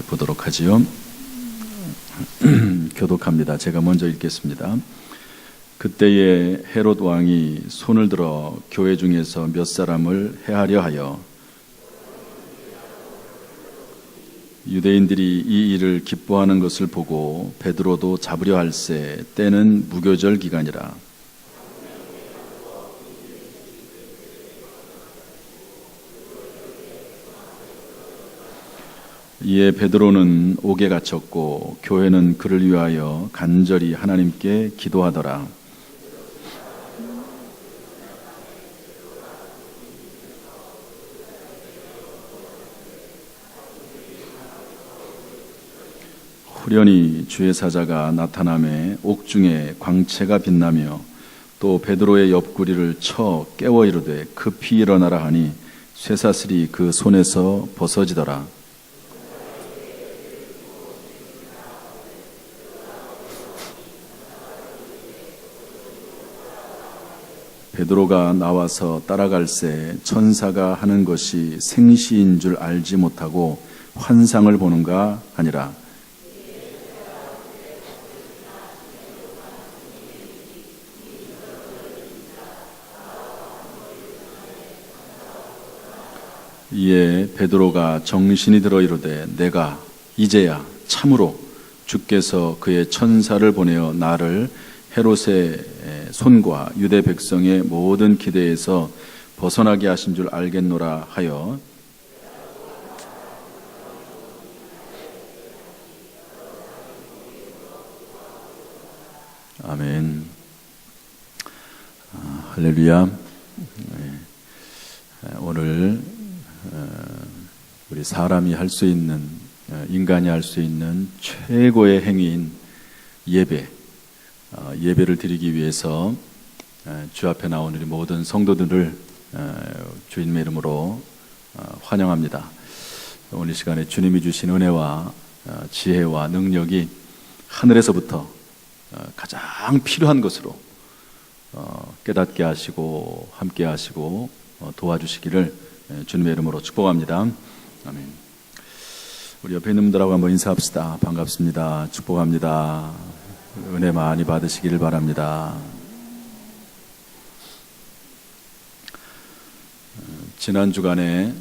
보도록 하지요. 교독합니다. 제가 먼저 읽겠습니다. 그때에 헤롯 왕이 손을 들어 교회 중에서 몇 사람을 해하려 하여 유대인들이 이 일을 기뻐하는 것을 보고 베드로도 잡으려 할세. 때는 무교절 기간이라. 이에 베드로는 옥에 갇혔고 교회는 그를 위하여 간절히 하나님께 기도하더라. 후련히 주의 사자가 나타나매 옥중에 광채가 빛나며 또 베드로의 옆구리를 쳐 깨워 이르되 급히 일어나라 하니 쇠사슬이 그 손에서 벗어지더라. 베드로가 나와서 따라갈새 천사가 하는 것이 생시인 줄 알지 못하고 환상을 보는가 하니라. 이에 베드로가 정신이 들어 이르되 내가 이제야 참으로 주께서 그의 천사를 보내어 나를 헤롯의 손과 유대 백성의 모든 기대에서 벗어나게 하신 줄 알겠노라 하여 아멘. 할렐루야. 오늘 우리 사람이 할 수 있는, 인간이 할 수 있는 최고의 행위인 예배를 드리기 위해서 주 앞에 나온 우리 모든 성도들을 주님의 이름으로 환영합니다. 오늘 이 시간에 주님이 주신 은혜와 지혜와 능력이 하늘에서부터 가장 필요한 것으로 깨닫게 하시고 함께 하시고 도와주시기를 주님의 이름으로 축복합니다. 아멘. 우리 옆에 있는 분들하고 한번 인사합시다. 반갑습니다. 축복합니다. 은혜 많이 받으시기를 바랍니다. 지난 주간에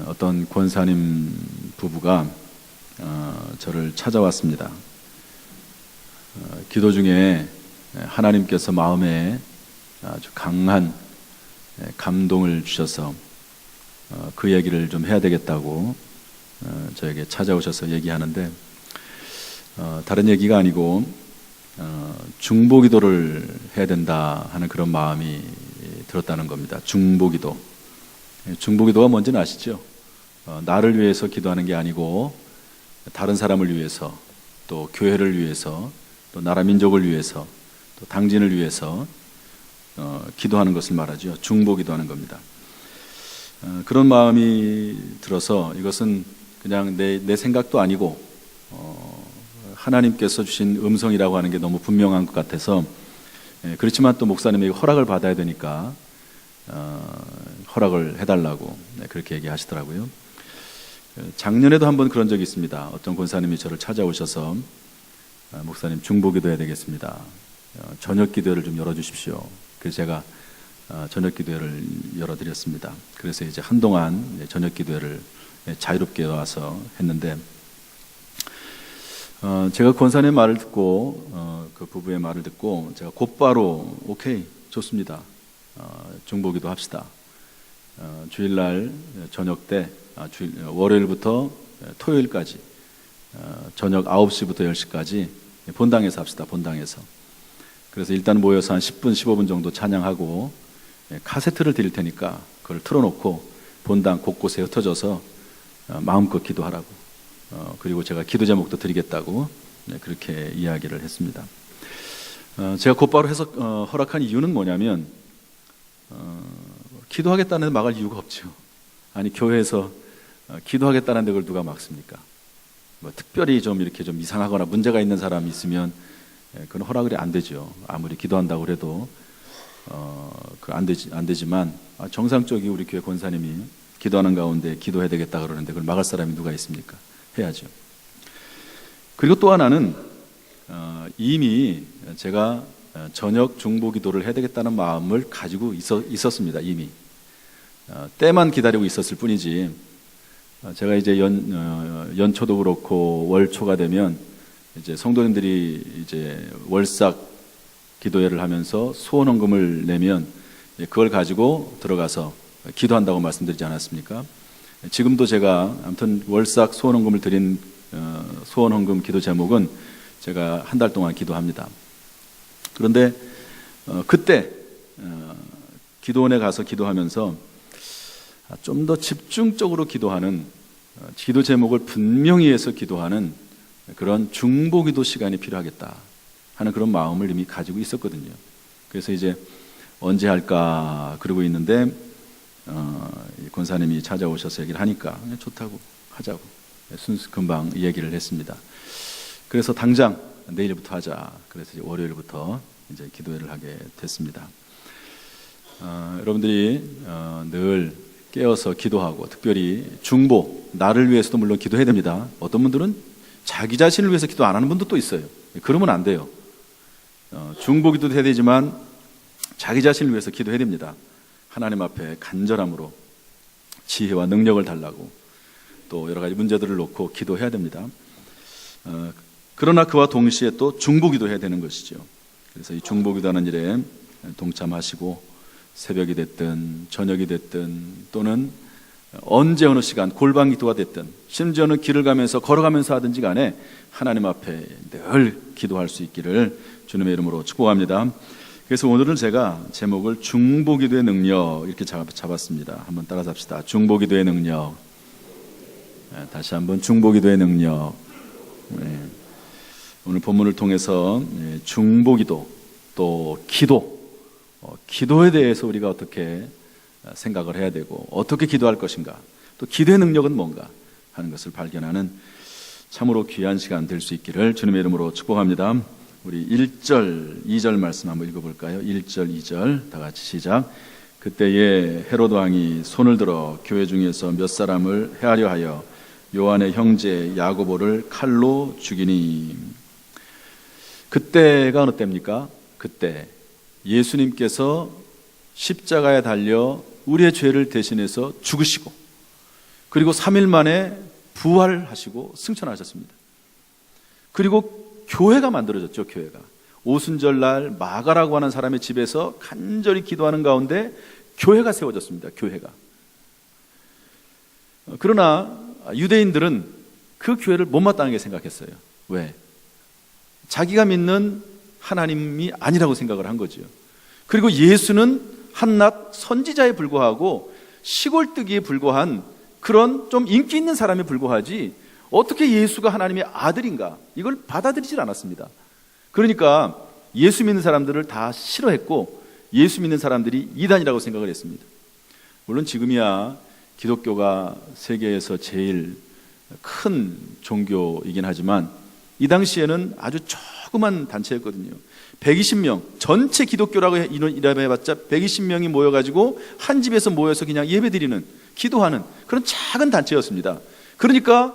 어떤 권사님 부부가 저를 찾아왔습니다. 기도 중에 하나님께서 마음에 아주 강한 감동을 주셔서 그 얘기를 좀 해야 되겠다고 저에게 찾아오셔서 얘기하는데 다른 얘기가 아니고 중보기도를 해야 된다 하는 그런 마음이 들었다는 겁니다. 중보기도. 중보기도가 뭔지는 아시죠? 나를 위해서 기도하는 게 아니고 다른 사람을 위해서 또 교회를 위해서 또 나라 민족을 위해서 또 당진을 위해서 기도하는 것을 말하죠. 중보기도하는 겁니다. 그런 마음이 들어서 이것은 그냥 내 생각도 아니고 하나님께서 주신 음성이라고 하는 게 너무 분명한 것 같아서 그렇지만 또 목사님에게 허락을 받아야 되니까 허락을 해달라고 그렇게 얘기하시더라고요. 작년에도 한번 그런 적이 있습니다. 어떤 권사님이 저를 찾아오셔서 목사님 중보기도 해야 되겠습니다. 저녁 기도회를 좀 열어주십시오. 그래서 제가 저녁 기도회를 열어드렸습니다. 그래서 이제 한동안 저녁 기도회를 자유롭게 와서 했는데 제가 권사님의 말을 듣고 그 부부의 말을 듣고 제가 곧바로 오케이 좋습니다. 중보기도 합시다. 주일날 저녁 때 월요일부터 토요일까지 저녁 9시부터 10시까지 본당에서 합시다. 본당에서. 그래서 일단 모여서 한 10분 15분 정도 찬양하고 카세트를 드릴 테니까 그걸 틀어놓고 본당 곳곳에 흩어져서 마음껏 기도하라고 그리고 제가 기도 제목도 드리겠다고 그렇게 이야기를 했습니다. 제가 곧바로 해서 허락한 이유는 뭐냐면 기도하겠다는 막을 이유가 없죠. 아니 교회에서 기도하겠다는 걸 누가 막습니까? 뭐 특별히 좀 이렇게 좀 이상하거나 문제가 있는 사람이 있으면 그건 허락이 안 되죠. 아무리 기도한다고 해도 안 되지만 정상적인 우리 교회 권사님이 기도하는 가운데 기도해야 되겠다 그러는데 그걸 막을 사람이 누가 있습니까? 해야죠. 그리고 또 하나는 이미 제가 저녁 중보 기도를 해야 되겠다는 마음을 가지고 있었습니다. 이미 때만 기다리고 있었을 뿐이지, 제가 이제 연초도 그렇고 월초가 되면 이제 성도님들이 이제 월삭 기도회를 하면서 소원 헌금을 내면 그걸 가지고 들어가서 기도한다고 말씀드리지 않았습니까? 지금도 제가 아무튼 월삭 소원 헌금을 드린 소원 헌금 기도 제목은 제가 한 달 동안 기도합니다. 그런데 그때 기도원에 가서 기도하면서 좀 더 집중적으로 기도하는, 기도 제목을 분명히 해서 기도하는 그런 중보기도 시간이 필요하겠다 하는 그런 마음을 이미 가지고 있었거든요. 그래서 이제 언제 할까 그러고 있는데 권사님이 찾아오셔서 얘기를 하니까 좋다고 하자고 순수 금방 얘기를 했습니다. 그래서 당장 내일부터 하자. 그래서 이제 월요일부터 이제 기도회를 하게 됐습니다. 여러분들이 늘 깨어서 기도하고, 특별히 중보, 나를 위해서도 물론 기도해야 됩니다. 어떤 분들은 자기 자신을 위해서 기도 안 하는 분도 또 있어요. 그러면 안 돼요. 중보 기도도 해야 되지만 자기 자신을 위해서 기도해야 됩니다. 하나님 앞에 간절함으로 지혜와 능력을 달라고, 또 여러 가지 문제들을 놓고 기도해야 됩니다. 그러나 그와 동시에 또 중보 기도해야 되는 것이죠. 그래서 이 중보 기도하는 일에 동참하시고, 새벽이 됐든 저녁이 됐든 또는 언제 어느 시간 골방 기도가 됐든, 심지어는 길을 가면서 걸어가면서 하든지 간에 하나님 앞에 늘 기도할 수 있기를 주님의 이름으로 축복합니다. 그래서 오늘은 제가 제목을 중보기도의 능력 이렇게 잡았습니다. 한번 따라잡시다. 중보기도의 능력. 다시 한번 중보기도의 능력. 오늘 본문을 통해서 중보기도, 또 기도, 기도에 대해서 우리가 어떻게 생각을 해야 되고 어떻게 기도할 것인가, 또 기도의 능력은 뭔가 하는 것을 발견하는 참으로 귀한 시간 될 수 있기를 주님의 이름으로 축복합니다. 우리 1절, 2절 말씀 한번 읽어볼까요? 1절, 2절 다 같이 시작. 그때에 헤로드 왕이 손을 들어 교회 중에서 몇 사람을 해하려 하여 요한의 형제 야고보를 칼로 죽이니. 그때가 어느 때입니까? 그때 예수님께서 십자가에 달려 우리의 죄를 대신해서 죽으시고, 그리고 3일 만에 부활하시고 승천하셨습니다. 그리고 교회가 만들어졌죠. 교회가 오순절날 마가라고 하는 사람의 집에서 간절히 기도하는 가운데 교회가 세워졌습니다. 교회가. 그러나 유대인들은 그 교회를 못마땅하게 생각했어요. 왜? 자기가 믿는 하나님이 아니라고 생각을 한 거죠. 그리고 예수는 한낱 선지자에 불과하고 시골뜨기에 불과한 그런 좀 인기 있는 사람에 불과하지, 어떻게 예수가 하나님의 아들인가, 이걸 받아들이질 않았습니다. 그러니까 예수 믿는 사람들을 다 싫어했고, 예수 믿는 사람들이 이단이라고 생각을 했습니다. 물론 지금이야 기독교가 세계에서 제일 큰 종교이긴 하지만 이 당시에는 아주 조그만 단체였거든요. 120명, 전체 기독교라고 이름해봤자 120명이 모여가지고 한 집에서 모여서 그냥 예배드리는, 기도하는 그런 작은 단체였습니다. 그러니까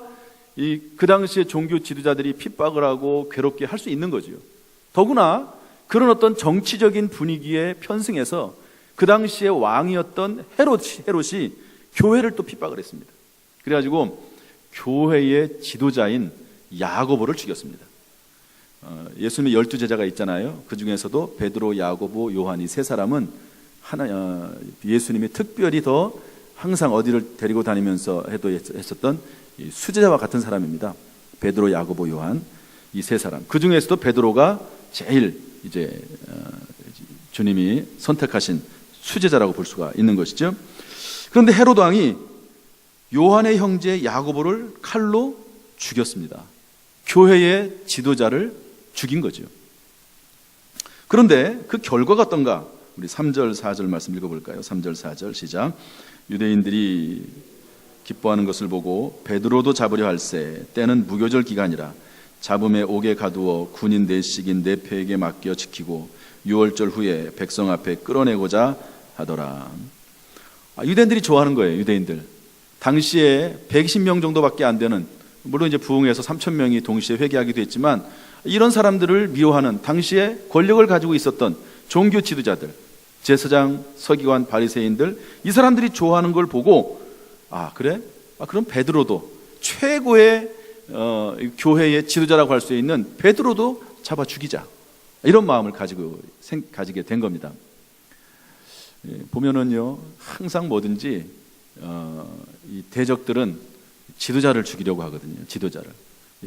그 당시에 종교 지도자들이 핍박을 하고 괴롭게 할 수 있는 거죠. 더구나 그런 어떤 정치적인 분위기에 편승해서 그 당시에 왕이었던 헤롯이 교회를 또 핍박을 했습니다. 그래가지고 교회의 지도자인 야고보를 죽였습니다. 예수님의 12제자가 있잖아요. 그 중에서도 베드로, 야고보, 요한 이 세 사람은 예수님이 특별히 더 항상 어디를 데리고 다니면서 했었던 수제자와 같은 사람입니다. 베드로, 야고보, 요한 이 세 사람. 그 중에서도 베드로가 제일 이제 주님이 선택하신 수제자라고 볼 수가 있는 것이죠. 그런데 헤로드 왕이 요한의 형제 야고보를 칼로 죽였습니다. 교회의 지도자를 죽인 거죠. 그런데 그 결과가 어떤가? 우리 3절 4절 말씀 읽어볼까요? 3절 4절 시작. 유대인들이 기뻐하는 것을 보고 베드로도 잡으려 할세 때는 무교절 기간이라 잡음에 옥에 가두어 군인 내식인 내패에게 맡겨 지키고 6월절 후에 백성 앞에 끌어내고자 하더라. 유대인들이 좋아하는 거예요. 유대인들 당시에 110명 정도밖에 안 되는 물론 이제 부흥해서 3,000명이 동시에 회개하기도 했지만, 이런 사람들을 미워하는 당시에 권력을 가지고 있었던 종교 지도자들, 제사장, 서기관, 바리새인들, 이 사람들이 좋아하는 걸 보고, 그래? 그럼 베드로도, 최고의 교회의 지도자라고 할 수 있는 베드로도 잡아 죽이자, 이런 마음을 가지게 된 겁니다. 보면은요, 항상 뭐든지 이 대적들은 지도자를 죽이려고 하거든요. 지도자를.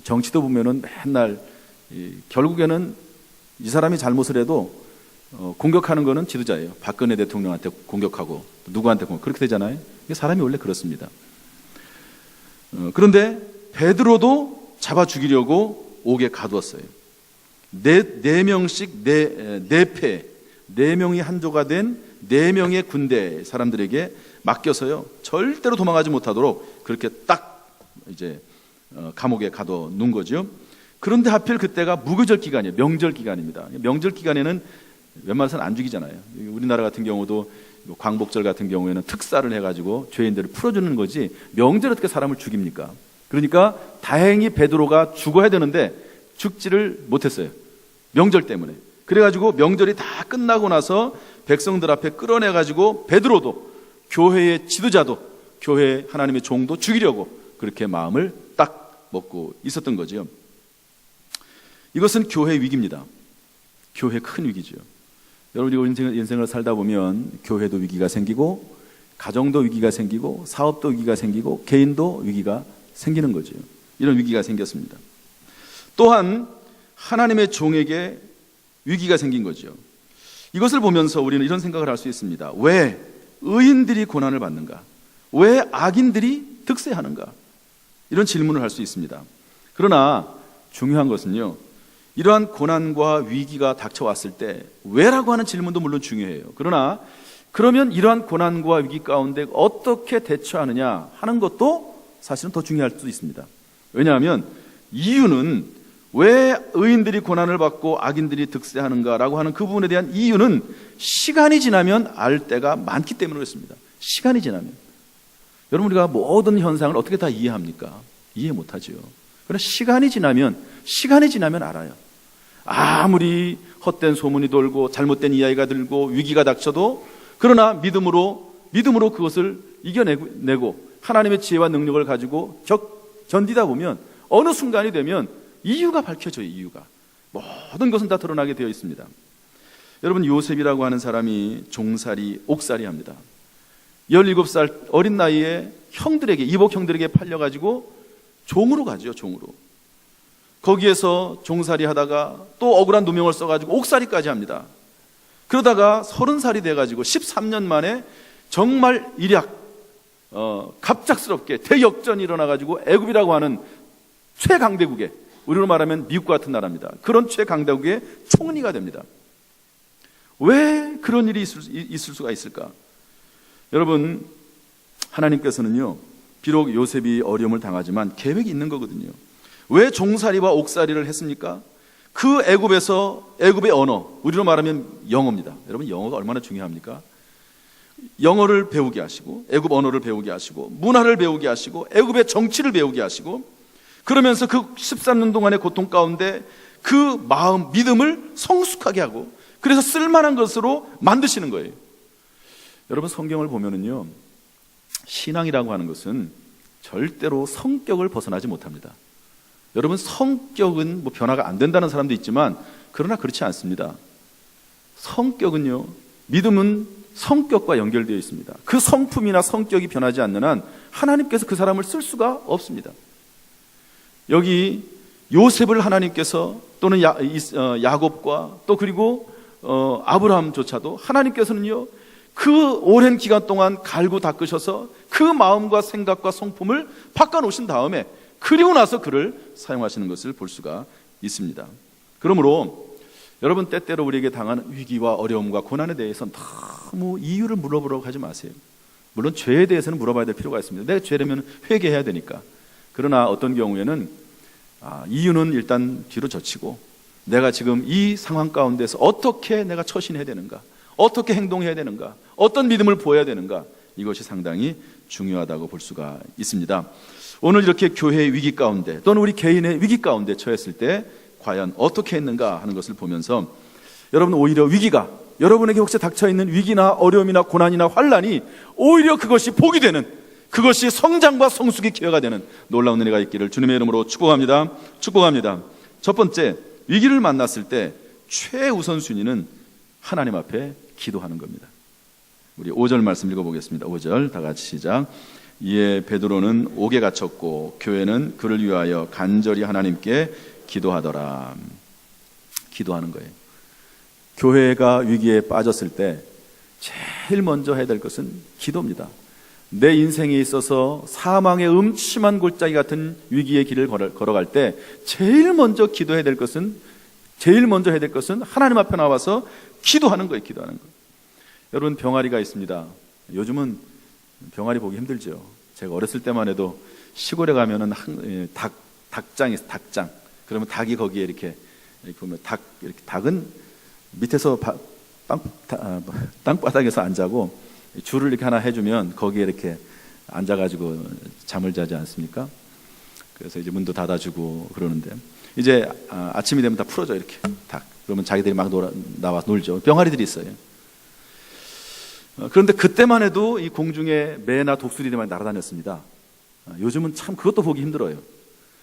정치도 보면은 맨날 결국에는 이 사람이 잘못을 해도 공격하는 거는 지도자예요. 박근혜 대통령한테 공격하고 누구한테 그렇게 되잖아요. 사람이 원래 그렇습니다. 그런데 베드로도 잡아 죽이려고 옥에 가두었어요. 네 명씩 네 명이 한조가 된 4명의 군대 사람들에게 맡겨서요, 절대로 도망가지 못하도록 그렇게 딱 이제 감옥에 가둬 놓은 거죠. 그런데 하필 그때가 무교절 기간이에요. 명절 기간입니다. 명절 기간에는 웬만해서는 안 죽이잖아요. 우리나라 같은 경우도 광복절 같은 경우에는 특사를 해가지고 죄인들을 풀어주는 거지, 명절에 어떻게 사람을 죽입니까? 그러니까 다행히 베드로가 죽어야 되는데 죽지를 못했어요. 명절 때문에. 그래가지고 명절이 다 끝나고 나서 백성들 앞에 끌어내가지고 베드로도, 교회의 지도자도, 교회 하나님의 종도 죽이려고 그렇게 마음을 딱 먹고 있었던 거죠. 이것은 교회의 위기입니다. 교회 큰 위기죠. 여러분이 인생을 살다 보면 교회도 위기가 생기고, 가정도 위기가 생기고, 사업도 위기가 생기고, 개인도 위기가 생기는 거죠. 이런 위기가 생겼습니다. 또한 하나님의 종에게 위기가 생긴 거죠. 이것을 보면서 우리는 이런 생각을 할 수 있습니다. 왜 의인들이 고난을 받는가? 왜 악인들이 득세하는가? 이런 질문을 할 수 있습니다. 그러나 중요한 것은요, 이러한 고난과 위기가 닥쳐왔을 때 왜라고 하는 질문도 물론 중요해요. 그러나 그러면 이러한 고난과 위기 가운데 어떻게 대처하느냐 하는 것도 사실은 더 중요할 수도 있습니다. 왜냐하면 이유는, 왜 의인들이 고난을 받고 악인들이 득세하는가라고 하는 그 부분에 대한 이유는 시간이 지나면 알 때가 많기 때문에 그렇습니다. 시간이 지나면. 여러분, 우리가 모든 현상을 어떻게 다 이해합니까? 이해 못하죠. 그러나 시간이 지나면 알아요. 아무리 헛된 소문이 돌고 잘못된 이야기가 들고 위기가 닥쳐도, 그러나 믿음으로 그것을 이겨내고 하나님의 지혜와 능력을 가지고 견디다 보면 어느 순간이 되면 이유가 밝혀져요. 이유가. 모든 것은 다 드러나게 되어 있습니다. 여러분, 요셉이라고 하는 사람이 종살이, 옥살이 합니다. 17살 어린 나이에 이복 형들에게 팔려가지고 종으로 가죠. 종으로. 거기에서 종살이 하다가 또 억울한 누명을 써가지고 옥살이까지 합니다. 그러다가 30살이 돼가지고 13년 만에 정말 갑작스럽게 대역전이 일어나가지고 애굽이라고 하는 최강대국에, 우리로 말하면 미국 같은 나라입니다. 그런 최강대국의 총리가 됩니다. 왜 그런 일이 있을 수가 있을까? 여러분, 하나님께서는요, 비록 요셉이 어려움을 당하지만 계획이 있는 거거든요. 왜 종살이와 옥살이를 했습니까? 그 애굽의 언어, 우리로 말하면 영어입니다. 여러분, 영어가 얼마나 중요합니까? 영어를 배우게 하시고, 애굽 언어를 배우게 하시고, 문화를 배우게 하시고, 애굽의 정치를 배우게 하시고, 그러면서 그 13년 동안의 고통 가운데 그 마음, 믿음을 성숙하게 하고, 그래서 쓸만한 것으로 만드시는 거예요. 여러분, 성경을 보면은요, 신앙이라고 하는 것은 절대로 성격을 벗어나지 못합니다. 여러분, 성격은 변화가 안 된다는 사람도 있지만, 그러나 그렇지 않습니다. 성격은요, 믿음은 성격과 연결되어 있습니다. 그 성품이나 성격이 변하지 않는 한 하나님께서 그 사람을 쓸 수가 없습니다. 여기 요셉을 하나님께서, 또는 야곱과 또 그리고 아브라함조차도 하나님께서는요, 그 오랜 기간 동안 갈고 닦으셔서 그 마음과 생각과 성품을 바꿔놓으신 다음에 그리고 나서 그를 사용하시는 것을 볼 수가 있습니다. 그러므로 여러분, 때때로 우리에게 당하는 위기와 어려움과 고난에 대해서는 너무 이유를 물어보려고 하지 마세요. 물론 죄에 대해서는 물어봐야 될 필요가 있습니다. 내가 죄라면 회개해야 되니까. 그러나 어떤 경우에는 이유는 일단 뒤로 젖히고, 내가 지금 이 상황 가운데서 어떻게 내가 처신해야 되는가, 어떻게 행동해야 되는가, 어떤 믿음을 보여야 되는가, 이것이 상당히 중요하다고 볼 수가 있습니다. 오늘 이렇게 교회의 위기 가운데 또는 우리 개인의 위기 가운데 처했을 때 과연 어떻게 했는가 하는 것을 보면서 여러분, 오히려 위기가 여러분에게 혹시 닥쳐있는 위기나 어려움이나 고난이나 환난이 오히려 그것이 복이 되는, 그것이 성장과 성숙의 기회가 되는 놀라운 은혜가 있기를 주님의 이름으로 축복합니다. 첫 번째, 위기를 만났을 때 최우선순위는 하나님 앞에 기도하는 겁니다. 우리 5절 말씀 읽어보겠습니다. 5절 다 같이 시작. 이에 베드로는 옥에 갇혔고 교회는 그를 위하여 간절히 하나님께 기도하더라. 기도하는 거예요. 교회가 위기에 빠졌을 때 제일 먼저 해야 될 것은 기도입니다. 내 인생에 있어서 사망의 음침한 골짜기 같은 위기의 길을 걸어갈 때 제일 먼저 해야 될 것은 하나님 앞에 나와서 기도하는 거예요. 기도하는 거예요. 여러분, 병아리가 있습니다. 요즘은 병아리 보기 힘들죠. 제가 어렸을 때만 해도 시골에 가면은 닭장이 있어요. 닭장. 그러면 닭이 거기에 이렇게 보면 닭은 밑에서 땅바닥에서 안 자고 줄을 이렇게 하나 해주면 거기에 이렇게 앉아가지고 잠을 자지 않습니까? 그래서 이제 문도 닫아주고 그러는데 이제 아침이 되면 다 풀어져 이렇게 닭. 그러면 자기들이 막 나와 놀죠. 병아리들이 있어요. 그런데 그때만 해도 이 공중에 매나 독수리들이 많이 날아다녔습니다. 요즘은 참 그것도 보기 힘들어요.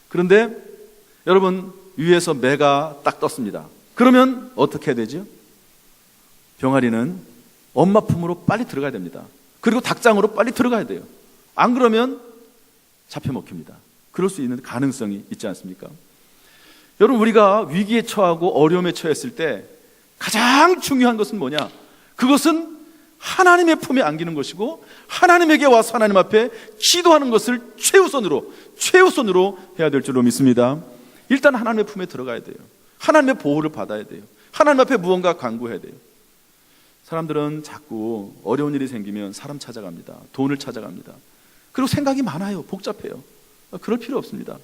그런데 여러분, 위에서 매가 딱 떴습니다. 그러면 어떻게 해야 되죠? 병아리는 엄마 품으로 빨리 들어가야 됩니다. 그리고 닭장으로 빨리 들어가야 돼요. 안 그러면 잡혀 먹힙니다. 그럴 수 있는 가능성이 있지 않습니까? 여러분, 우리가 위기에 처하고 어려움에 처했을 때 가장 중요한 것은 뭐냐? 그것은 하나님의 품에 안기는 것이고 하나님에게 와서 하나님 앞에 기도하는 것을 최우선으로 해야 될 줄로 믿습니다. 일단 하나님의 품에 들어가야 돼요. 하나님의 보호를 받아야 돼요. 하나님 앞에 무언가 간구해야 돼요. 사람들은 자꾸 어려운 일이 생기면 사람 찾아갑니다. 돈을 찾아갑니다. 그리고 생각이 많아요. 복잡해요. 그럴 필요 없습니다.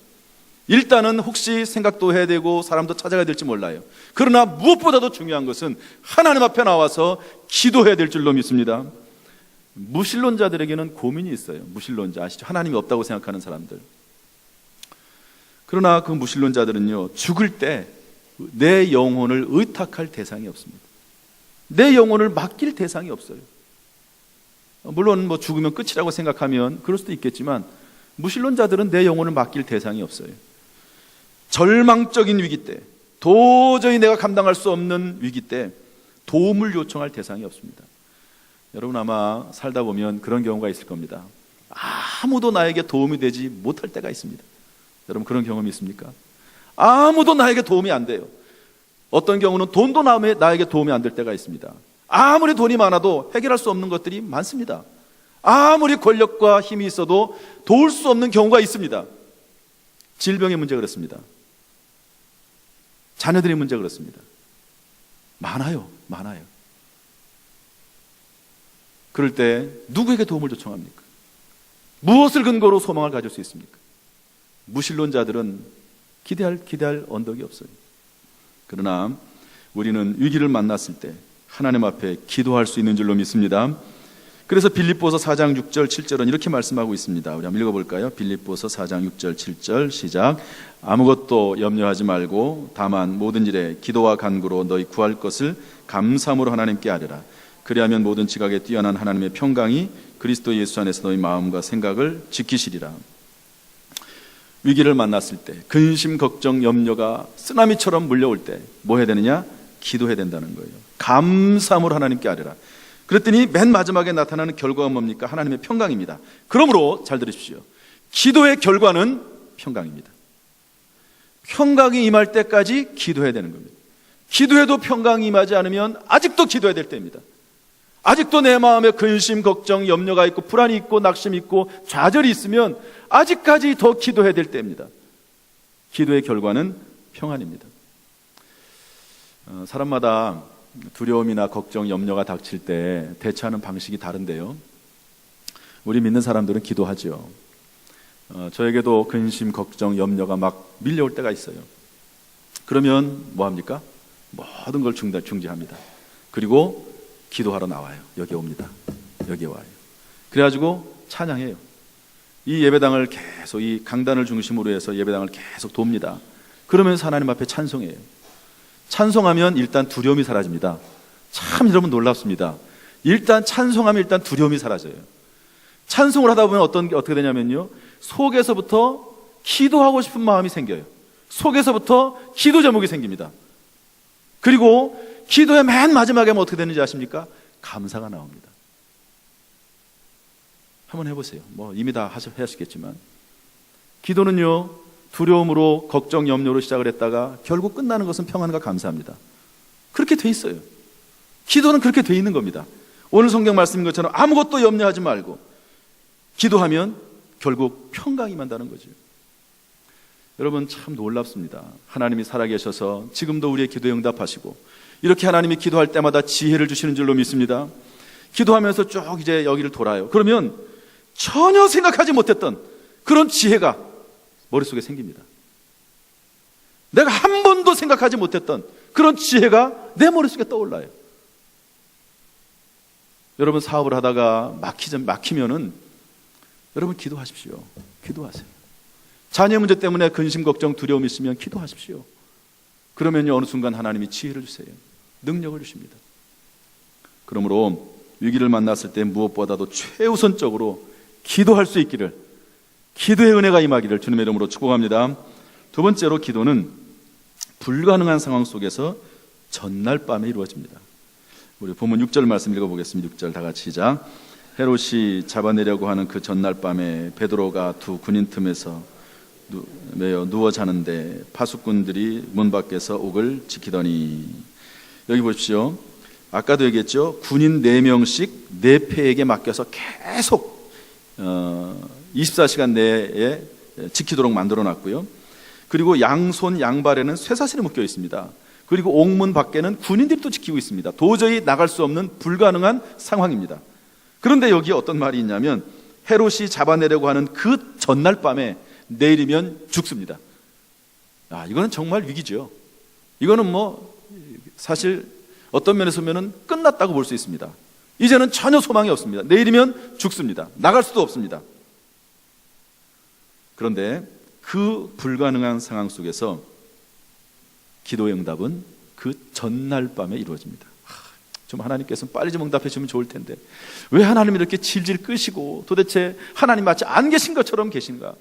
일단은 혹시 생각도 해야 되고 사람도 찾아가야 될지 몰라요. 그러나 무엇보다도 중요한 것은 하나님 앞에 나와서 기도해야 될 줄로 믿습니다. 무신론자들에게는 고민이 있어요. 무신론자 아시죠? 하나님이 없다고 생각하는 사람들. 그러나 그 무신론자들은요, 죽을 때 내 영혼을 의탁할 대상이 없습니다. 내 영혼을 맡길 대상이 없어요. 물론 죽으면 끝이라고 생각하면 그럴 수도 있겠지만 무신론자들은 내 영혼을 맡길 대상이 없어요. 절망적인 위기 때, 도저히 내가 감당할 수 없는 위기 때 도움을 요청할 대상이 없습니다. 여러분, 아마 살다 보면 그런 경우가 있을 겁니다. 아무도 나에게 도움이 되지 못할 때가 있습니다. 여러분, 그런 경험이 있습니까? 아무도 나에게 도움이 안 돼요. 어떤 경우는 돈도 나에게 도움이 안 될 때가 있습니다. 아무리 돈이 많아도 해결할 수 없는 것들이 많습니다. 아무리 권력과 힘이 있어도 도울 수 없는 경우가 있습니다. 질병의 문제 그렇습니다. 자녀들의 문제 그렇습니다. 많아요. 그럴 때 누구에게 도움을 요청합니까? 무엇을 근거로 소망을 가질 수 있습니까? 무신론자들은 기대할 언덕이 없어요. 그러나 우리는 위기를 만났을 때 하나님 앞에 기도할 수 있는 줄로 믿습니다. 그래서 빌립보서 4장 6절 7절은 이렇게 말씀하고 있습니다. 우리 한번 읽어볼까요? 빌립보서 4장 6절 7절 시작. 아무것도 염려하지 말고 다만 모든 일에 기도와 간구로 너희 구할 것을 감사함으로 하나님께 아뢰라. 그리하면 모든 지각에 뛰어난 하나님의 평강이 그리스도 예수 안에서 너희 마음과 생각을 지키시리라. 위기를 만났을 때, 근심, 걱정, 염려가 쓰나미처럼 물려올 때 뭐 해야 되느냐? 기도해야 된다는 거예요. 감사함으로 하나님께 아뢰라. 그랬더니 맨 마지막에 나타나는 결과가 뭡니까? 하나님의 평강입니다. 그러므로 잘 들으십시오. 기도의 결과는 평강입니다. 평강이 임할 때까지 기도해야 되는 겁니다. 기도해도 평강이 임하지 않으면 아직도 기도해야 될 때입니다. 아직도 내 마음에 근심, 걱정, 염려가 있고 불안이 있고 낙심이 있고 좌절이 있으면 아직까지 더 기도해야 될 때입니다. 기도의 결과는 평안입니다. 사람마다 두려움이나 걱정, 염려가 닥칠 때 대처하는 방식이 다른데요. 우리 믿는 사람들은 기도하죠. 저에게도 근심, 걱정, 염려가 막 밀려올 때가 있어요. 그러면 뭐 합니까? 모든 걸 중지합니다. 그리고 기도하러 나와요. 여기 옵니다. 여기 와요. 그래가지고 찬양해요. 이 예배당을 계속 이 강단을 중심으로 해서 예배당을 계속 돕니다. 그러면서 하나님 앞에 찬송해요. 찬송하면 일단 두려움이 사라집니다. 참 여러분 놀랍습니다. 일단 찬송하면 일단 두려움이 사라져요. 찬송을 하다 보면 어떻게 되냐면요, 속에서부터 기도하고 싶은 마음이 생겨요. 속에서부터 기도 제목이 생깁니다. 그리고 기도의 맨 마지막에 하면 어떻게 되는지 아십니까? 감사가 나옵니다. 한번 해보세요. 뭐 이미 다 하시겠지만, 기도는요, 두려움으로 걱정, 염려로 시작을 했다가 결국 끝나는 것은 평안과 감사합니다. 그렇게 돼 있어요. 기도는 그렇게 돼 있는 겁니다. 오늘 성경 말씀인 것처럼 아무것도 염려하지 말고 기도하면 결국 평강이 임한다는 거죠. 여러분 참 놀랍습니다. 하나님이 살아계셔서 지금도 우리의 기도에 응답하시고, 이렇게 하나님이 기도할 때마다 지혜를 주시는 줄로 믿습니다. 기도하면서 쭉 이제 여기를 돌아요. 그러면 전혀 생각하지 못했던 그런 지혜가 머릿속에 생깁니다. 내가 한 번도 생각하지 못했던 그런 지혜가 내 머릿속에 떠올라요. 여러분 사업을 하다가 막히면은 여러분 기도하십시오. 기도하세요. 자녀 문제 때문에 근심, 걱정, 두려움이 있으면 기도하십시오. 그러면요, 어느 순간 하나님이 지혜를 주세요. 능력을 주십니다. 그러므로 위기를 만났을 때 무엇보다도 최우선적으로 기도할 수 있기를, 기도의 은혜가 임하기를 주님의 이름으로 축복합니다. 두 번째로, 기도는 불가능한 상황 속에서 전날 밤에 이루어집니다. 우리 본문 6절 말씀 읽어보겠습니다. 6절 다 같이 시작. 헤롯이 잡아내려고 하는 그 전날 밤에 베드로가 두 군인 틈에서 누워 자는데 파수꾼들이 문 밖에서 옥을 지키더니, 여기 보십시오. 아까도 얘기했죠. 군인 4명씩 4패에게 맡겨서 계속 24시간 내에 지키도록 만들어 놨고요. 그리고 양손 양발에는 쇠사슬이 묶여 있습니다. 그리고 옥문 밖에는 군인들이 또 지키고 있습니다. 도저히 나갈 수 없는 불가능한 상황입니다. 그런데 여기 어떤 말이 있냐면, 헤롯이 잡아내려고 하는 그 전날 밤에 내일이면 죽습니다. 이거는 정말 위기죠. 이거는 사실 어떤 면에서 보면 끝났다고 볼 수 있습니다. 이제는 전혀 소망이 없습니다. 내일이면 죽습니다. 나갈 수도 없습니다. 그런데 그 불가능한 상황 속에서 기도의 응답은 그 전날 밤에 이루어집니다. 좀 하나님께서는 빨리 좀 응답해 주면 좋을 텐데, 왜 하나님이 이렇게 질질 끄시고 도대체 하나님 마치 안 계신 것처럼 계신가,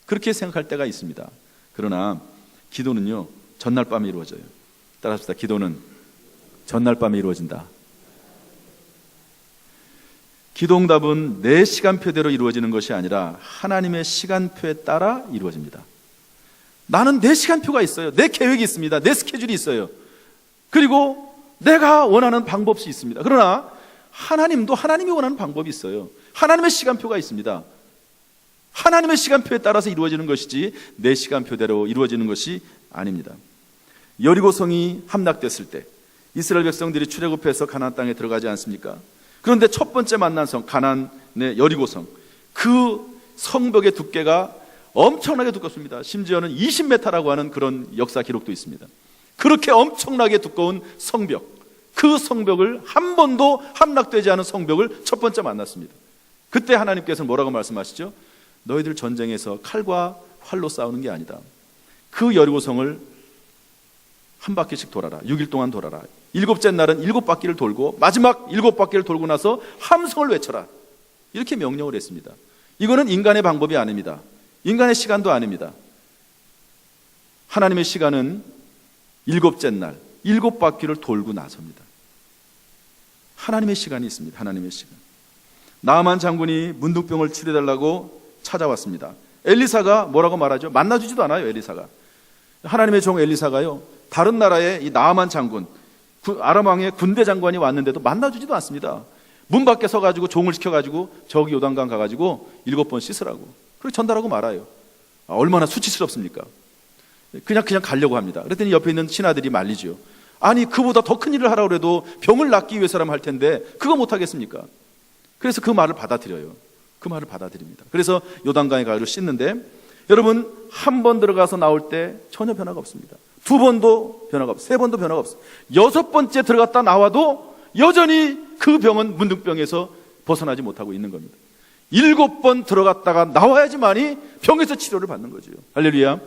그렇게 생각할 때가 있습니다. 그러나 기도는요, 전날 밤에 이루어져요. 따라합시다. 기도는 전날 밤에 이루어진다. 기도 응답은 내 시간표대로 이루어지는 것이 아니라 하나님의 시간표에 따라 이루어집니다. 나는 내 시간표가 있어요. 내 계획이 있습니다. 내 스케줄이 있어요. 그리고 내가 원하는 방법이 있습니다. 그러나 하나님도 하나님이 원하는 방법이 있어요. 하나님의 시간표가 있습니다. 하나님의 시간표에 따라서 이루어지는 것이지 내 시간표대로 이루어지는 것이 아닙니다. 여리고성이 함락됐을 때 이스라엘 백성들이 출애굽해서 가나안 땅에 들어가지 않습니까? 그런데 첫 번째 만난 성, 가나안의 여리고성, 그 성벽의 두께가 엄청나게 두껍습니다. 심지어는 20m라고 하는 그런 역사 기록도 있습니다. 그렇게 엄청나게 두꺼운 성벽, 그 성벽을, 한 번도 함락되지 않은 성벽을 첫 번째 만났습니다. 그때 하나님께서는 뭐라고 말씀하시죠? 너희들 전쟁에서 칼과 활로 싸우는 게 아니다. 그 여리고성을 한 바퀴씩 돌아라. 6일 동안 돌아라. 7째 날은 7바퀴를 돌고 마지막 7바퀴를 돌고 나서 함성을 외쳐라. 이렇게 명령을 했습니다. 이거는 인간의 방법이 아닙니다. 인간의 시간도 아닙니다. 하나님의 시간은 7째 날 7바퀴를 돌고 나섭니다. 하나님의 시간이 있습니다. 하나님의 시간. 나아만 장군이 문둥병을 치료해달라고 찾아왔습니다. 엘리사가 뭐라고 말하죠? 만나주지도 않아요. 엘리사가, 하나님의 종 엘리사가요, 다른 나라의 이 나아만 장군, 아람 왕의 군대 장관이 왔는데도 만나주지도 않습니다. 문 밖에 서가지고 종을 시켜가지고 저기 요단강 가가지고 7번 씻으라고, 그렇게 전달하고 말아요. 얼마나 수치스럽습니까? 그냥 가려고 합니다. 그랬더니 옆에 있는 신하들이 말리죠. 아니, 그보다 더 큰 일을 하라고 해도 병을 낫기 위해서라면 할 텐데 그거 못하겠습니까? 그래서 그 말을 받아들여요. 그 말을 받아들입니다. 그래서 요단강에 가서 씻는데, 여러분, 한 번 들어가서 나올 때 전혀 변화가 없습니다. 2번도 변화가 없어요. 3번도 변화가 없어요. 6번째 들어갔다 나와도 여전히 그 병은 문둥병에서 벗어나지 못하고 있는 겁니다. 7번 들어갔다가 나와야지만이 병에서 치료를 받는 거죠. 할렐루야.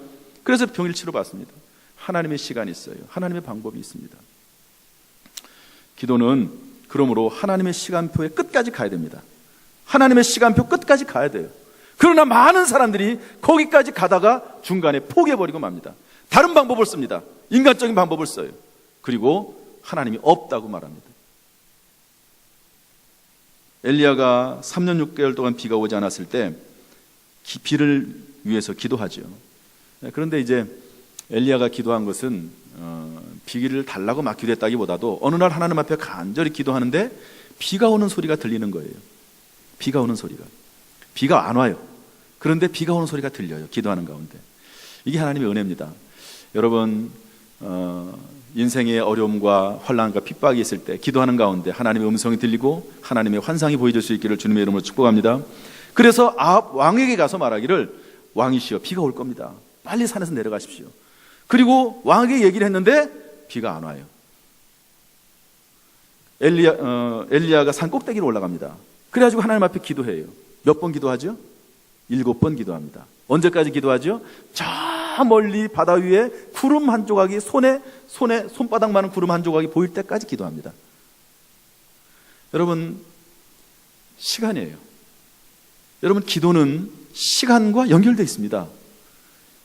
그래서 병일 치료 받습니다. 하나님의 시간이 있어요. 하나님의 방법이 있습니다. 기도는 그러므로 하나님의 시간표의 끝까지 가야 됩니다. 하나님의 시간표 끝까지 가야 돼요. 그러나 많은 사람들이 거기까지 가다가 중간에 포기해버리고 맙니다. 다른 방법을 씁니다. 인간적인 방법을 써요. 그리고 하나님이 없다고 말합니다. 엘리야가 3년 6개월 동안 비가 오지 않았을 때 비를 위해서 기도하죠. 그런데 이제 엘리야가 기도한 것은 비를 달라고 막 기도했다기보다도 어느 날 하나님 앞에 간절히 기도하는데 비가 오는 소리가 들리는 거예요. 비가 오는 소리가. 비가 안 와요. 그런데 비가 오는 소리가 들려요. 기도하는 가운데. 이게 하나님의 은혜입니다. 여러분 인생의 어려움과 환난과 핍박이 있을 때 기도하는 가운데 하나님의 음성이 들리고 하나님의 환상이 보여줄 수 있기를 주님의 이름으로 축복합니다. 그래서 왕에게 가서 말하기를 왕이시여 비가 올 겁니다. 빨리 산에서 내려가십시오. 그리고 왕에게 얘기를 했는데 비가 안 와요. 엘리야가 산 꼭대기로 올라갑니다. 그래가지고 하나님 앞에 기도해요. 몇 번 기도하죠? 7번 기도합니다. 언제까지 기도하죠? 저 멀리 바다 위에 구름 한 조각이 손바닥만한 구름 한 조각이 보일 때까지 기도합니다. 여러분 시간이에요. 여러분 기도는 시간과 연결되어 있습니다.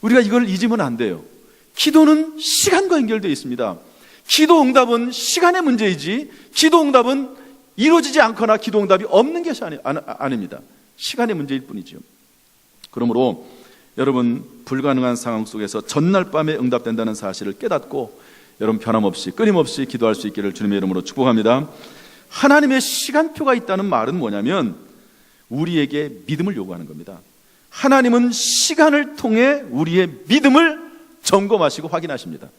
우리가 이걸 잊으면 안 돼요. 기도는 시간과 연결되어 있습니다. 기도 응답은 시간의 문제이지 기도 응답은 이루어지지 않거나 기도 응답이 없는 것이 아닙니다. 시간의 문제일 뿐이죠. 그러므로 여러분 불가능한 상황 속에서 전날 밤에 응답된다는 사실을 깨닫고 여러분 변함없이 끊임없이 기도할 수 있기를 주님의 이름으로 축복합니다. 하나님의 시간표가 있다는 말은 뭐냐면 우리에게 믿음을 요구하는 겁니다. 하나님은 시간을 통해 우리의 믿음을 점검하시고 확인하십니다.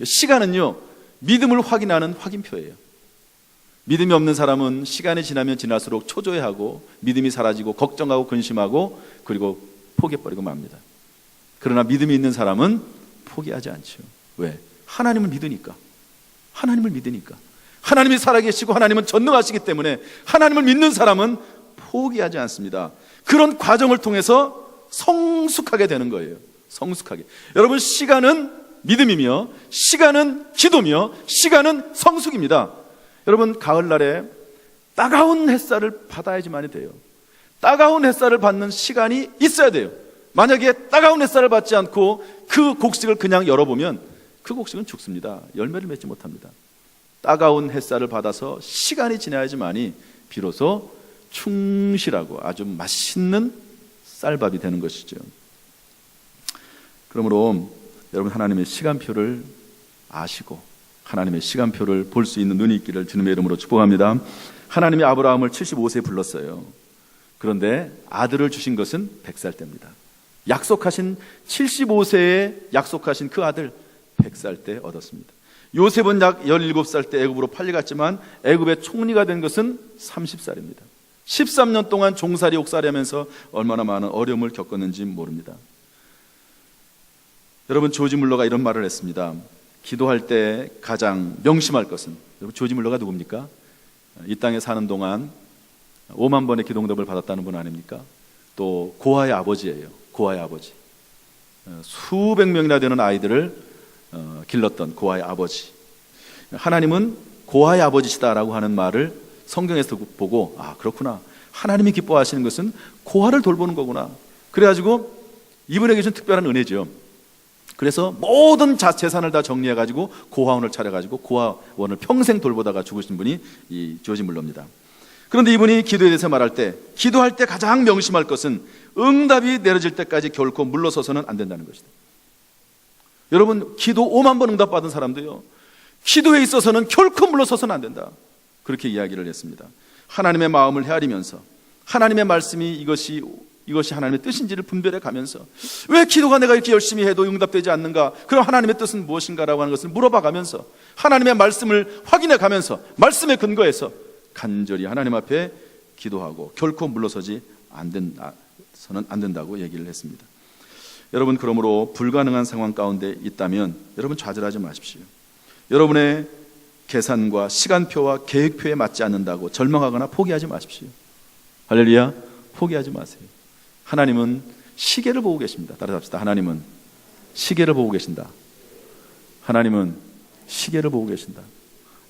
시간은요 믿음을 확인하는 확인표예요. 믿음이 없는 사람은 시간이 지나면 지날수록 초조해하고 믿음이 사라지고 걱정하고 근심하고 그리고 포기해버리고 맙니다. 그러나 믿음이 있는 사람은 포기하지 않죠. 왜? 하나님을 믿으니까. 하나님을 믿으니까. 하나님이 살아계시고 하나님은 전능하시기 때문에 하나님을 믿는 사람은 포기하지 않습니다. 그런 과정을 통해서 성숙하게 되는 거예요. 성숙하게. 여러분 시간은 믿음이며 시간은 기도며 시간은 성숙입니다. 여러분 가을날에 따가운 햇살을 받아야지만이 돼요. 따가운 햇살을 받는 시간이 있어야 돼요. 만약에 따가운 햇살을 받지 않고 그 곡식을 그냥 열어보면 그 곡식은 죽습니다. 열매를 맺지 못합니다. 따가운 햇살을 받아서 시간이 지나야지만이 비로소 충실하고 아주 맛있는 쌀밥이 되는 것이죠. 그러므로 여러분 하나님의 시간표를 아시고 하나님의 시간표를 볼 수 있는 눈이 있기를 주님의 이름으로 축복합니다. 하나님이 아브라함을 75세에 불렀어요. 그런데 아들을 주신 것은 100살 때입니다. 약속하신 75세에 약속하신 그 아들 100살 때 얻었습니다. 요셉은 약 17살 때 애굽으로 팔려갔지만 애굽의 총리가 된 것은 30살입니다. 13년 동안 종살이 옥살이하면서 얼마나 많은 어려움을 겪었는지 모릅니다. 여러분 조지 물러가 이런 말을 했습니다. 기도할 때 가장 명심할 것은, 여러분 조지 물러가 누굽니까? 이 땅에 사는 동안 5만 번의 기도응답을 받았다는 분 아닙니까? 또 고아의 아버지예요. 고아의 아버지. 수백 명이나 되는 아이들을 길렀던 고아의 아버지. 하나님은 고아의 아버지시다라고 하는 말을 성경에서 보고 아 그렇구나. 하나님이 기뻐하시는 것은 고아를 돌보는 거구나. 그래가지고 이분에게 준 특별한 은혜죠. 그래서 모든 재산을 다 정리해가지고 고아원을 차려가지고 고아원을 평생 돌보다가 죽으신 분이 이 조지 물러입니다. 그런데 이분이 기도에 대해서 말할 때 기도할 때 가장 명심할 것은 응답이 내려질 때까지 결코 물러서서는 안 된다는 것이다. 여러분 기도 5만 번 응답받은 사람도요 기도에 있어서는 결코 물러서서는 안 된다. 그렇게 이야기를 했습니다. 하나님의 마음을 헤아리면서 하나님의 말씀이 이것이 하나님의 뜻인지를 분별해 가면서 왜 기도가 내가 이렇게 열심히 해도 응답되지 않는가? 그럼 하나님의 뜻은 무엇인가라고 하는 것을 물어봐 가면서 하나님의 말씀을 확인해 가면서 말씀에 근거해서 간절히 하나님 앞에 기도하고 결코 물러서지 서는 안 된다고 얘기를 했습니다. 여러분 그러므로 불가능한 상황 가운데 있다면 여러분 좌절하지 마십시오. 여러분의 계산과 시간표와 계획표에 맞지 않는다고 절망하거나 포기하지 마십시오. 할렐루야. 포기하지 마세요. 하나님은 시계를 보고 계십니다. 따라합시다. 하나님은 시계를 보고 계신다. 하나님은 시계를 보고 계신다.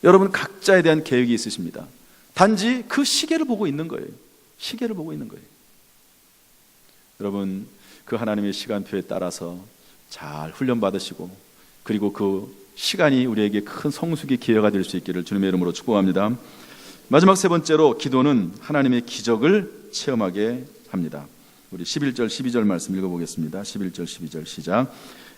여러분 각자에 대한 계획이 있으십니다. 단지 그 시계를 보고 있는 거예요. 시계를 보고 있는 거예요. 여러분 그 하나님의 시간표에 따라서 잘 훈련받으시고 그리고 그 시간이 우리에게 큰 성숙의 기회가 될 수 있기를 주님의 이름으로 축복합니다. 마지막 세 번째로 기도는 하나님의 기적을 체험하게 합니다. 우리 11절 12절 말씀 읽어보겠습니다. 11절 12절 시작.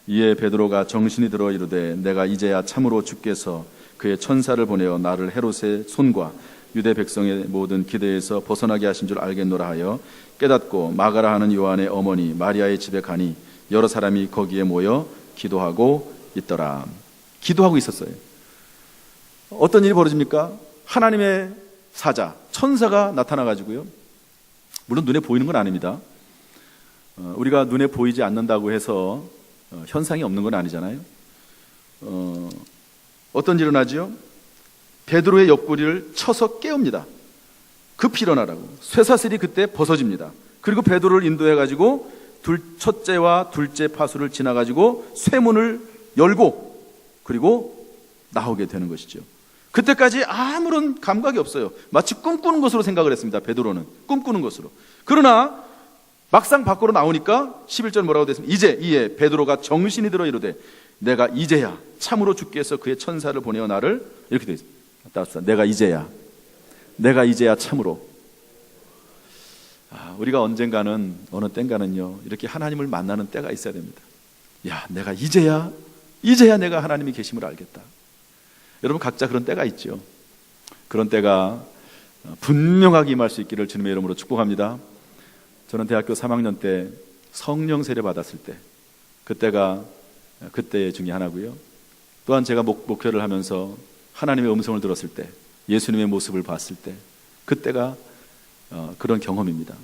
이에 베드로가 정신이 들어 이르되 내가 이제야 참으로 주께서 그의 천사를 보내어 나를 헤롯의 손과 유대 백성의 모든 기대에서 벗어나게 하신 줄 알겠노라 하여 깨닫고 마가라 하는 요한의 어머니 마리아의 집에 가니 여러 사람이 거기에 모여 기도하고 있더라. 기도하고 있었어요. 어떤 일이 벌어집니까? 하나님의 사자, 천사가 나타나가지고요. 물론 눈에 보이는 건 아닙니다. 우리가 눈에 보이지 않는다고 해서 현상이 없는 건 아니잖아요. 어떤 일이 일어나죠? 베드로의 옆구리를 쳐서 깨웁니다. 급히 일어나라고. 쇠사슬이 그때 벗어집니다. 그리고 베드로를 인도해가지고 첫째와 둘째 파수를 지나가지고 쇠문을 열고 그리고 나오게 되는 것이죠. 그때까지 아무런 감각이 없어요. 마치 꿈꾸는 것으로 생각을 했습니다. 베드로는 꿈꾸는 것으로. 그러나 막상 밖으로 나오니까 11절 뭐라고 됐습니까? 이에 베드로가 정신이 들어 이르되 내가 이제야 참으로 주께서 그의 천사를 보내어 나를 이렇게 되어 있습니다. 내가 이제야 참으로. 우리가 언젠가는 어느 땐가는요 이렇게 하나님을 만나는 때가 있어야 됩니다. 내가 이제야 내가 하나님이 계심을 알겠다. 여러분 각자 그런 때가 있죠. 그런 때가 분명하게 임할 수 있기를 주님의 이름으로 축복합니다. 저는 대학교 3학년 때 성령 세례 받았을 때 그때가 그때 중에 하나고요. 또한 제가 목회를 하면서 하나님의 음성을 들었을 때 예수님의 모습을 봤을 때 그때가 그런 경험입니다.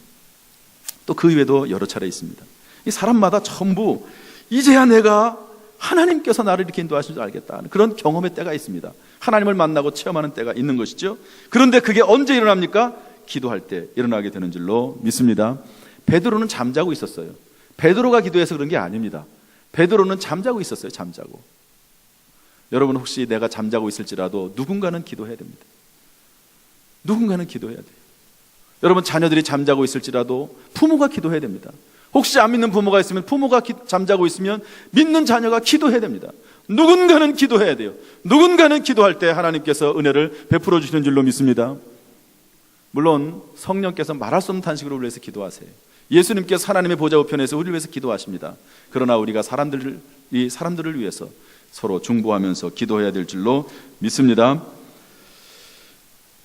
또 그 이외에도 여러 차례 있습니다. 이 사람마다 전부 이제야 내가 하나님께서 나를 이렇게 인도하신 줄 알겠다 그런 경험의 때가 있습니다. 하나님을 만나고 체험하는 때가 있는 것이죠. 그런데 그게 언제 일어납니까? 기도할 때 일어나게 되는 줄로 믿습니다. 베드로는 잠자고 있었어요. 베드로가 기도해서 그런 게 아닙니다. 베드로는 잠자고 있었어요. 잠자고. 여러분 혹시 내가 잠자고 있을지라도 누군가는 기도해야 됩니다. 누군가는 기도해야 돼요. 여러분 자녀들이 잠자고 있을지라도 부모가 기도해야 됩니다. 혹시 안 믿는 부모가 있으면 부모가 잠자고 있으면 믿는 자녀가 기도해야 됩니다. 누군가는 기도해야 돼요. 누군가는 기도할 때 하나님께서 은혜를 베풀어 주시는 줄로 믿습니다. 물론 성령께서 말할 수 없는 탄식으로 우리를 위해서 기도하세요. 예수님께서 하나님의 보좌 우편에서 우리를 위해서 기도하십니다. 그러나 우리가 사람들을 위해서 서로 중보하면서 기도해야 될 줄로 믿습니다.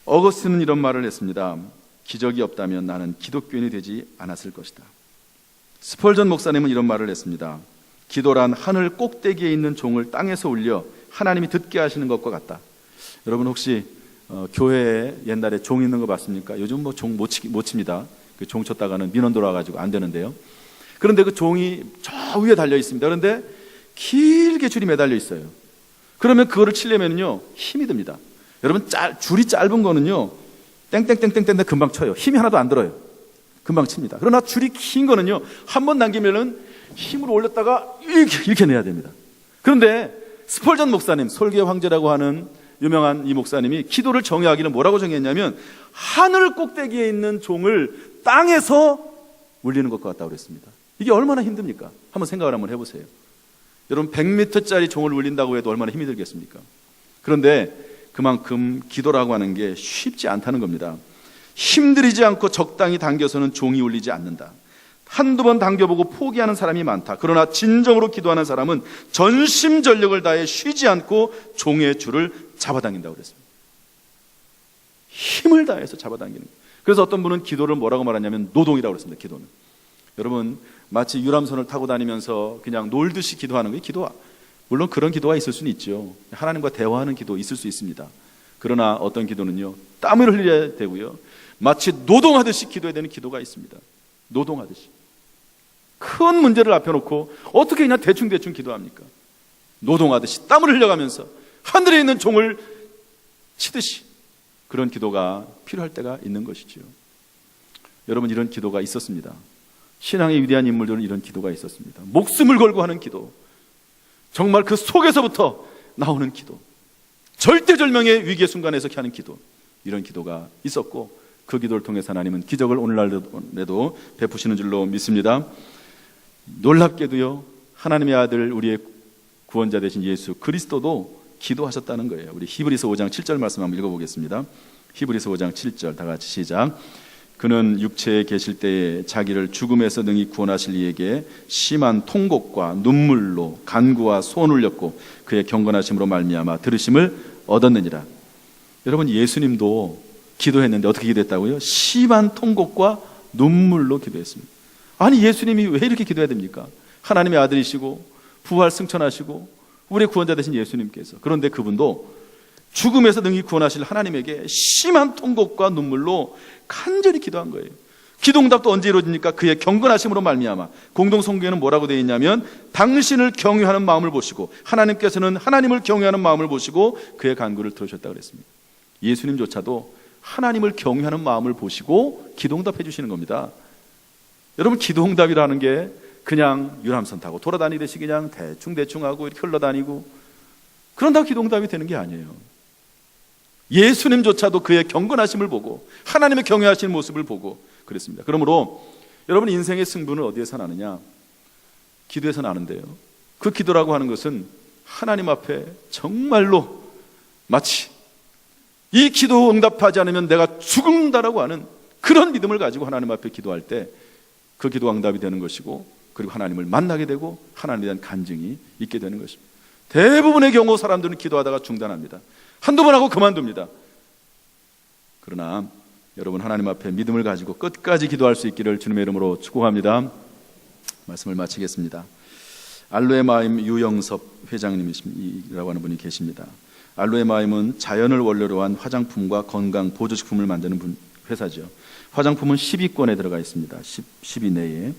어거스틴은 이런 말을 했습니다. 기적이 없다면 나는 기독교인이 되지 않았을 것이다. 스펄전 목사님은 이런 말을 했습니다. 기도란 하늘 꼭대기에 있는 종을 땅에서 울려 하나님이 듣게 하시는 것과 같다. 여러분 혹시 교회에 옛날에 종 있는 거 봤습니까? 요즘 뭐 종 못 칩니다. 그 종 쳤다가는 민원 돌아가지고 안 되는데요. 그런데 그 종이 저 위에 달려 있습니다. 그런데 길게 줄이 매달려 있어요. 그러면 그거를 치려면요 힘이 듭니다. 여러분 줄이 짧은 거는요 땡땡땡땡땡 금방 쳐요. 힘이 하나도 안 들어요. 금방 칩니다. 그러나 줄이 긴 거는요 한 번 당기면은 힘으로 올렸다가 이렇게 내야 됩니다. 그런데 스펄전 목사님, 솔개 황제라고 하는 유명한 이 목사님이 기도를 정의하기는 뭐라고 정의했냐면 하늘 꼭대기에 있는 종을 땅에서 울리는 것과 같다고 그랬습니다. 이게 얼마나 힘듭니까? 한번 생각을 한번 해보세요. 여러분 100m짜리 종을 울린다고 해도 얼마나 힘이 들겠습니까? 그런데 그만큼 기도라고 하는 게 쉽지 않다는 겁니다. 힘들이지 않고 적당히 당겨서는 종이 울리지 않는다. 한두 번 당겨보고 포기하는 사람이 많다. 그러나 진정으로 기도하는 사람은 전심전력을 다해 쉬지 않고 종의 줄을 잡아당긴다고 그랬습니다. 힘을 다해서 잡아당기는 거예요. 그래서 어떤 분은 기도를 뭐라고 말하냐면 노동이라고 그랬습니다. 기도는. 여러분 마치 유람선을 타고 다니면서 그냥 놀듯이 기도하는 거예요. 기도와 물론 그런 기도가 있을 수는 있죠. 하나님과 대화하는 기도 있을 수 있습니다. 그러나 어떤 기도는요 땀을 흘려야 되고요 마치 노동하듯이 기도해야 되는 기도가 있습니다. 노동하듯이 큰 문제를 앞에 놓고 어떻게 그냥 대충 기도합니까? 노동하듯이 땀을 흘려가면서 하늘에 있는 종을 치듯이 그런 기도가 필요할 때가 있는 것이죠. 여러분, 이런 기도가 있었습니다. 신앙의 위대한 인물들은 이런 기도가 있었습니다. 목숨을 걸고 하는 기도, 정말 그 속에서부터 나오는 기도, 절대절명의 위기의 순간에서 하는 기도, 이런 기도가 있었고, 그 기도를 통해서 하나님은 기적을 오늘날에도 베푸시는 줄로 믿습니다. 놀랍게도요, 하나님의 아들, 우리의 구원자 되신 예수 그리스도도 기도하셨다는 거예요. 우리 히브리서 5장 7절 말씀 한번 읽어보겠습니다. 히브리서 5장 7절 다 같이 시작. 그는 육체에 계실 때에 자기를 죽음에서 능히 구원하실 이에게 심한 통곡과 눈물로 간구와 소원을 흘렸고 그의 경건하심으로 말미암아 들으심을 얻었느니라. 여러분, 예수님도 기도했는데 어떻게 기도했다고요? 심한 통곡과 눈물로 기도했습니다. 아니, 예수님이 왜 이렇게 기도해야 됩니까? 하나님의 아들이시고 부활 승천하시고 우리의 구원자 되신 예수님께서, 그런데 그분도 죽음에서 능히 구원하실 하나님에게 심한 통곡과 눈물로 간절히 기도한 거예요. 기도응답도 언제 이루어집니까? 그의 경건하심으로 말미암아. 공동성경에는 뭐라고 되어 있냐면, 당신을 경유하는 마음을 보시고, 하나님께서는 하나님을 경유하는 마음을 보시고 그의 간구를 들으셨다고 그랬습니다. 예수님조차도 하나님을 경유하는 마음을 보시고 기도응답해 주시는 겁니다. 여러분, 기도응답이라는 게 그냥 유람선 타고 돌아다니듯이 그냥 대충 하고 이렇게 흘러다니고 그런다고 기도응답이 되는 게 아니에요. 예수님조차도 그의 경건하심을 보고 하나님의 경외하시는 모습을 보고 그랬습니다. 그러므로 여러분, 인생의 승부는 어디에서 나느냐? 기도에서 나는데요, 그 기도라고 하는 것은 하나님 앞에 정말로 마치 이 기도 응답하지 않으면 내가 죽는다라고 하는 그런 믿음을 가지고 하나님 앞에 기도할 때 그 기도가 응답이 되는 것이고, 그리고 하나님을 만나게 되고 하나님에 대한 간증이 있게 되는 것입니다. 대부분의 경우 사람들은 기도하다가 중단합니다. 한두 번 하고 그만둡니다. 그러나 여러분, 하나님 앞에 믿음을 가지고 끝까지 기도할 수 있기를 주님의 이름으로 축복합니다. 말씀을 마치겠습니다. 알로에 마임 유영섭 회장님이라고 하는 분이 계십니다. 알로에 마임은 자연을 원료로 한 화장품과 건강 보조식품을 만드는 회사죠. 화장품은 10위권에 들어가 있습니다. 10위 내에.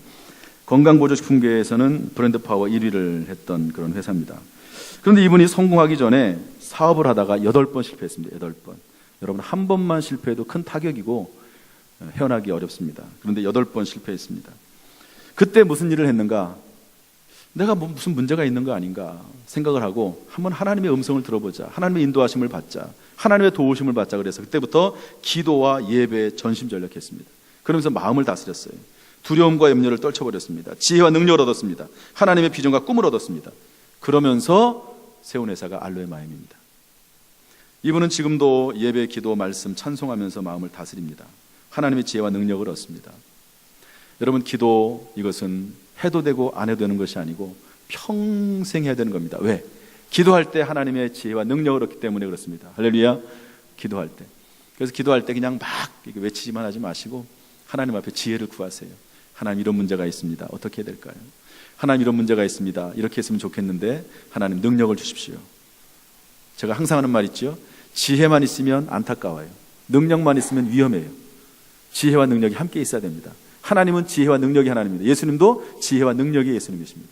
건강보조식품계에서는 브랜드 파워 1위를 했던 그런 회사입니다. 그런데 이분이 성공하기 전에 사업을 하다가 8번 실패했습니다. 8번. 여러분, 한 번만 실패해도 큰 타격이고 헤어나기 어렵습니다. 그런데 8번 실패했습니다. 그때 무슨 일을 했는가? 내가 무슨 문제가 있는 거 아닌가 생각을 하고 한번 하나님의 음성을 들어보자, 하나님의 인도하심을 받자, 하나님의 도우심을 받자. 그래서 그때부터 기도와 예배에 전심전력했습니다. 그러면서 마음을 다스렸어요. 두려움과 염려를 떨쳐버렸습니다. 지혜와 능력을 얻었습니다. 하나님의 비전과 꿈을 얻었습니다. 그러면서 세운 회사가 알로에 마임입니다. 이분은 지금도 예배, 기도, 말씀, 찬송하면서 마음을 다스립니다. 하나님의 지혜와 능력을 얻습니다. 여러분, 기도, 이것은 해도 되고 안 해도 되는 것이 아니고 평생 해야 되는 겁니다. 왜? 기도할 때 하나님의 지혜와 능력을 얻기 때문에 그렇습니다. 할렐루야. 기도할 때. 그래서 기도할 때 그냥 막 외치지만 하지 마시고 하나님 앞에 지혜를 구하세요. 하나님, 이런 문제가 있습니다. 어떻게 해야 될까요? 하나님, 이런 문제가 있습니다. 이렇게 했으면 좋겠는데 하나님, 능력을 주십시오. 제가 항상 하는 말 있죠. 지혜만 있으면 안타까워요. 능력만 있으면 위험해요. 지혜와 능력이 함께 있어야 됩니다. 하나님은 지혜와 능력이 하나님입니다. 예수님도 지혜와 능력이 예수님이십니다.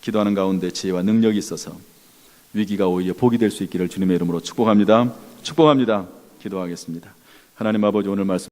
기도하는 가운데 지혜와 능력이 있어서 위기가 오히려 복이 될 수 있기를 주님의 이름으로 축복합니다. 축복합니다. 기도하겠습니다. 하나님 아버지, 오늘 말씀